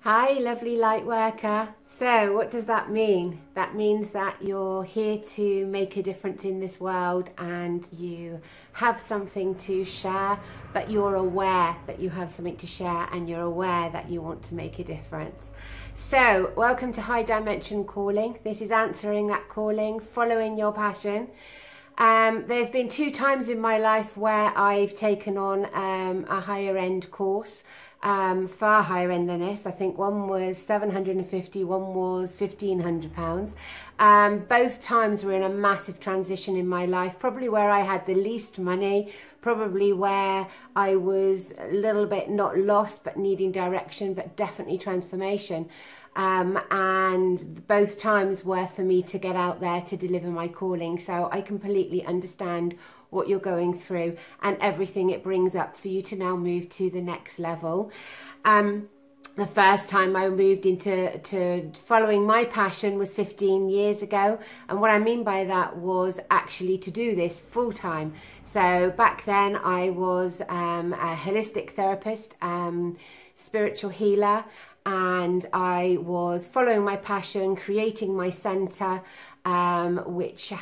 Hi, lovely light worker. So what does that mean? That means that you're here to make a difference in this world and you have something to share, but you're aware that you have something to share and you're aware that you want to make a difference. So welcome to High Dimension Calling. This is answering that calling, following your passion. There's been 2 times in my life where I've taken on a higher end course, far higher end than this. I think one was £750, one was £1,500. Both times were in a massive transition in my life, probably where I had the least money, probably where I was a little bit not lost but needing direction, but definitely transformation. And both times were for me to get out there to deliver my calling. So I completely understand what you're going through and everything it brings up for you to now move to the next level. The first time I moved into following my passion was 15 years ago. And what I mean by that was actually to do this full time. So back then I was a holistic therapist, spiritual healer, and I was following my passion, creating my centre, which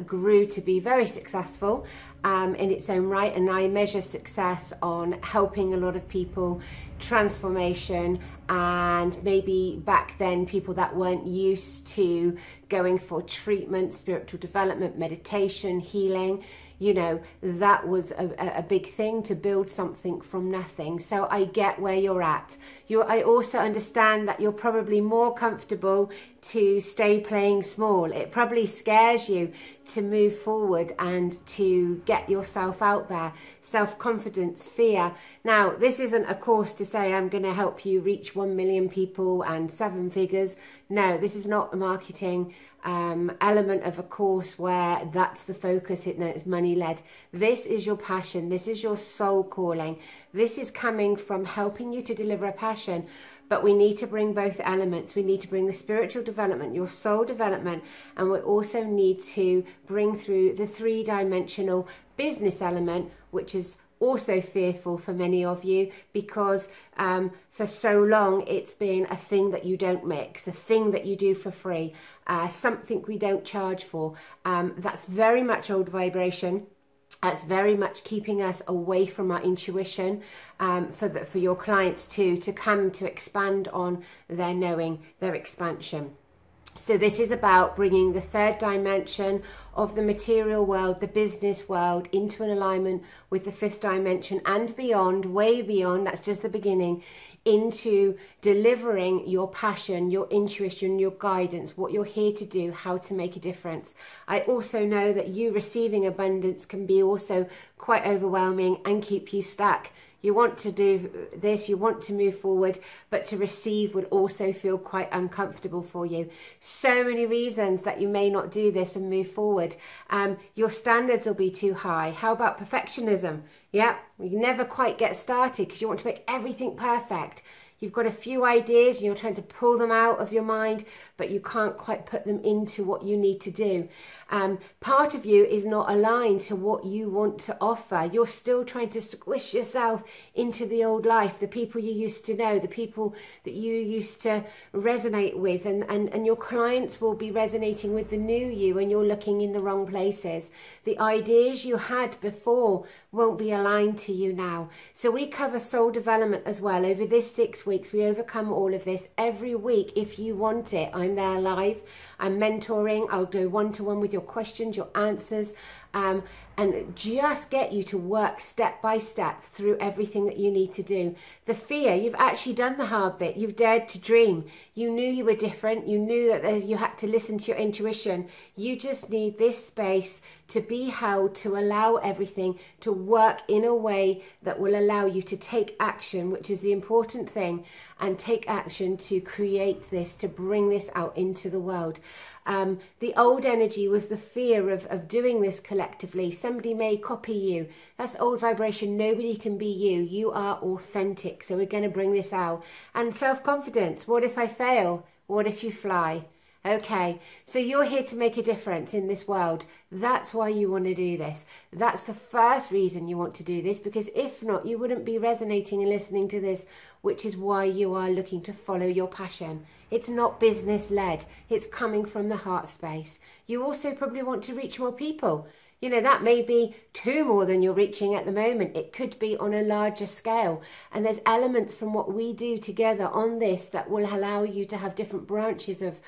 grew to be very successful in its own right. And I measure success on helping a lot of people, transformation, and maybe back then people that weren't used to going for treatment, spiritual development, meditation, healing. You know, that was a big thing, to build something from nothing. So I get where you're at. I also understand that you're probably more comfortable to stay playing small. It probably scares you to move forward and to get yourself out there. Self-confidence, fear. Now, this isn't a course to say I'm going to help you reach 1 million people and 7 figures. No, this is not a marketing element of a course where that's the focus. It's money led. This is your passion. This is your soul calling. This is coming from helping you to deliver a passion. But we need to bring both elements. We need to bring the spiritual development, your soul development, and we also need to bring through the 3-dimensional business element, which is also fearful for many of you, because for so long it's been a thing that you don't mix, a thing that you do for free, something we don't charge for. That's very much old vibration. That's very much keeping us away from our intuition, for your clients to come to expand on their knowing, their expansion. So this is about bringing the 3rd dimension of the material world, the business world, into an alignment with the 5th dimension and beyond, way beyond. That's just the beginning, into delivering your passion, your intuition, your guidance, what you're here to do, how to make a difference. I also know that you receiving abundance can be also quite overwhelming and keep you stuck. You want to do this, you want to move forward, but to receive would also feel quite uncomfortable for you. So many reasons that you may not do this and move forward. Your standards will be too high. How about perfectionism? Yeah, you never quite get started because you want to make everything perfect. You've got a few ideas and you're trying to pull them out of your mind, but you can't quite put them into what you need to do. Part of you is not aligned to what you want to offer. You're still trying to squish yourself into the old life, the people you used to know, the people that you used to resonate with, and your clients will be resonating with the new you, and you're looking in the wrong places. The ideas you had before won't be aligned to you now. So we cover soul development as well. Over this 6 weeks, we overcome all of this every week. If you want it, I'm there live. I'm mentoring. I'll go one-to-one with your questions, your answers, and just get you to work step by step through everything that you need to do. The fear, you've actually done the hard bit. You've dared to dream. You knew you were different. You knew that you had to listen to your intuition. You just need this space to be held, to allow everything to work in a way that will allow you to take action, which is the important thing, and take action to create this, to bring this out into the world. The old energy was the fear of doing this collectively. Somebody may copy you. That's old vibration. Nobody can be you. You are authentic. So we're going to bring this out. And self-confidence. What if I fail? What if you fly? Okay, so you're here to make a difference in this world. That's why you want to do this. That's the first reason you want to do this, because if not, you wouldn't be resonating and listening to this, which is why you are looking to follow your passion. It's not business led. It's coming from the heart space. You also probably want to reach more people. You know, that may be 2 more than you're reaching at the moment. It could be on a larger scale. And there's elements from what we do together on this that will allow you to have different branches of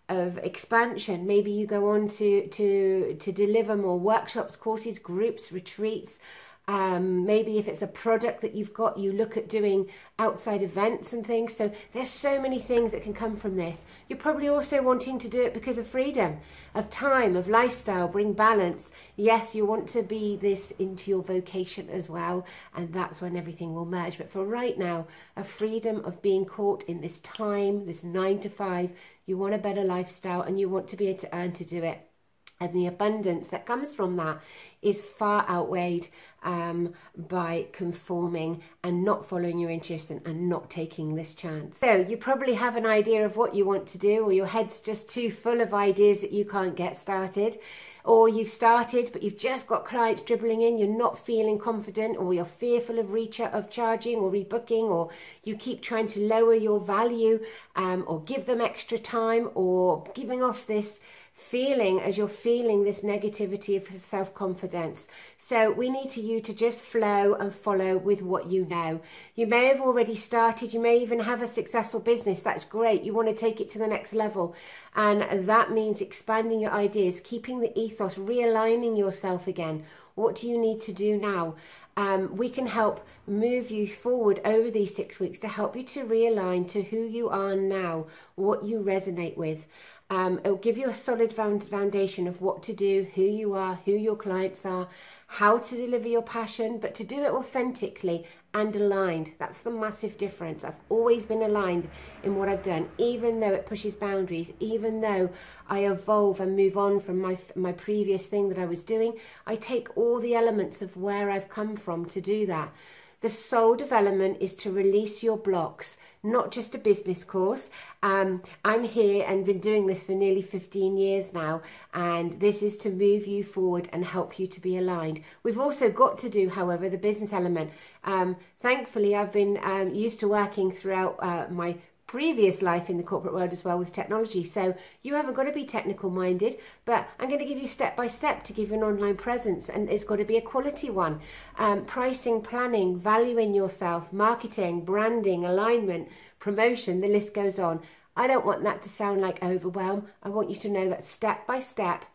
expansion. Maybe you go on to deliver more workshops, courses, groups, retreats. Maybe if it's a product that you've got, you look at doing outside events and things. So there's so many things that can come from this. You're probably also wanting to do it because of freedom, of time, of lifestyle, bring balance. Yes, you want to be this into your vocation as well, and that's when everything will merge. But for right now, a freedom of being caught in this time, this 9 to 5, you want a better lifestyle and you want to be able to earn to do it. And the abundance that comes from that is far outweighed by conforming and not following your intuition and not taking this chance. So you probably have an idea of what you want to do, or your head's just too full of ideas that you can't get started. Or you've started, but you've just got clients dribbling in, you're not feeling confident, or you're fearful of charging or rebooking, or you keep trying to lower your value or give them extra time, or giving off this feeling as you're feeling this negativity of self-confidence. So we need you to just flow and follow with what you know. You may have already started, you may even have a successful business. That's great. You want to take it to the next level, and that means expanding your ideas, keeping the ethos, realigning yourself again. What do you need to do now? We can help move you forward over these 6 weeks to help you to realign to who you are now, what you resonate with. It'll give you a solid foundation of what to do, who you are, who your clients are, how to deliver your passion, but to do it authentically and aligned. That's the massive difference. I've always been aligned in what I've done, even though it pushes boundaries, even though I evolve and move on from my previous thing that I was doing. I take all the elements of where I've come from to do that. The soul development is to release your blocks, not just a business course. I'm here and been doing this for nearly 15 years now, and this is to move you forward and help you to be aligned. We've also got to do, however, the business element. Thankfully, I've been used to working throughout my previous life in the corporate world as well with technology, so you haven't got to be technical minded, but I'm going to give you step by step to give you an online presence, and it's got to be a quality one. Pricing, planning, valuing yourself, marketing, branding, alignment, promotion, the list goes on. I don't want that to sound like overwhelm. I want you to know that step by step,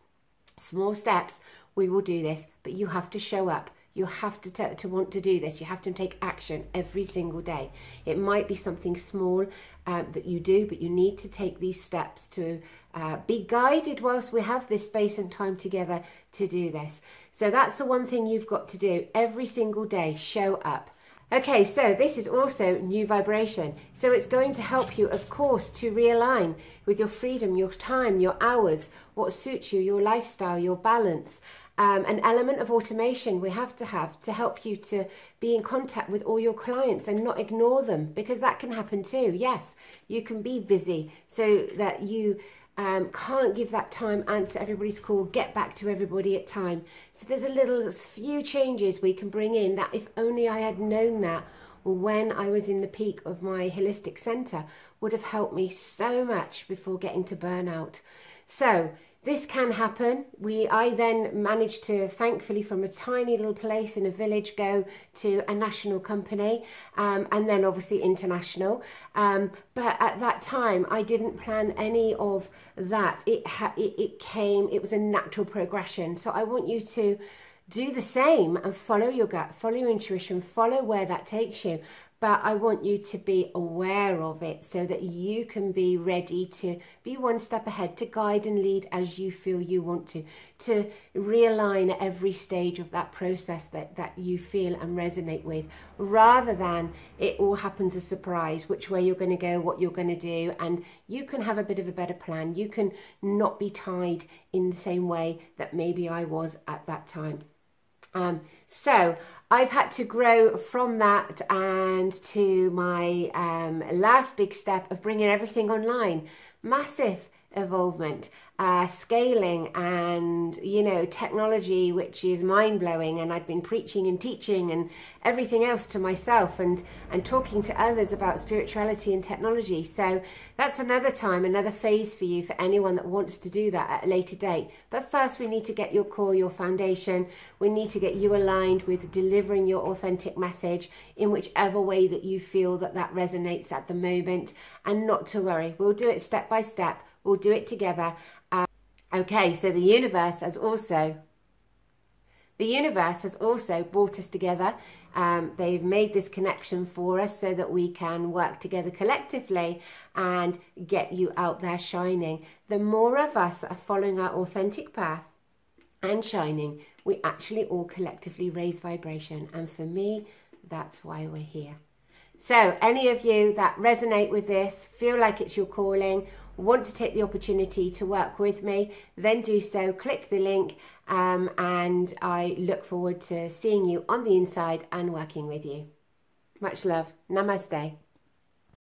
small steps, we will do this, but you have to show up. You have to want to do this. You have to take action every single day. It might be something small that you do, but you need to take these steps to be guided whilst we have this space and time together to do this. So that's the one thing you've got to do every single day. Show up. Okay, so this is also new vibration. So it's going to help you, of course, to realign with your freedom, your time, your hours, what suits you, your lifestyle, your balance. An element of automation we have to help you to be in contact with all your clients and not ignore them, because that can happen too. Yes, you can be busy so that you can't give that time, answer everybody's call, get back to everybody at time. So there's a few changes we can bring in that if only I had known that when I was in the peak of my holistic center would have helped me so much before getting to burnout. So this can happen. I then managed to, thankfully, from a tiny little place in a village, go to a national company and then obviously international. But at that time, I didn't plan any of that. It was a natural progression. So I want you to do the same and follow your gut, follow your intuition, follow where that takes you. But I want you to be aware of it so that you can be ready to be one step ahead, to guide and lead as you feel you want to realign at every stage of that process that you feel and resonate with, rather than it all happens a surprise, which way you're going to go, what you're going to do, and you can have a bit of a better plan. You can not be tied in the same way that maybe I was at that time. So I've had to grow from that and to my last big step of bringing everything online. Massive evolvement, scaling, and technology which is mind-blowing, and I'd been preaching and teaching and everything else to myself and talking to others about spirituality and technology. So that's another time, another phase for you, for anyone that wants to do that at a later date. But first we need to get your core, your foundation. We need to get you aligned with delivering your authentic message in whichever way that you feel that resonates at the moment. And not to worry, we'll do it step by step. We'll do it together. Okay, so the universe has also brought us together. They've made this connection for us so that we can work together collectively and get you out there shining. The more of us that are following our authentic path and shining, we actually all collectively raise vibration. And for me, that's why we're here. So any of you that resonate with this, feel like it's your calling, want to take the opportunity to work with me, then do so. Click the link, and I look forward to seeing you on the inside and working with you. Much love. Namaste.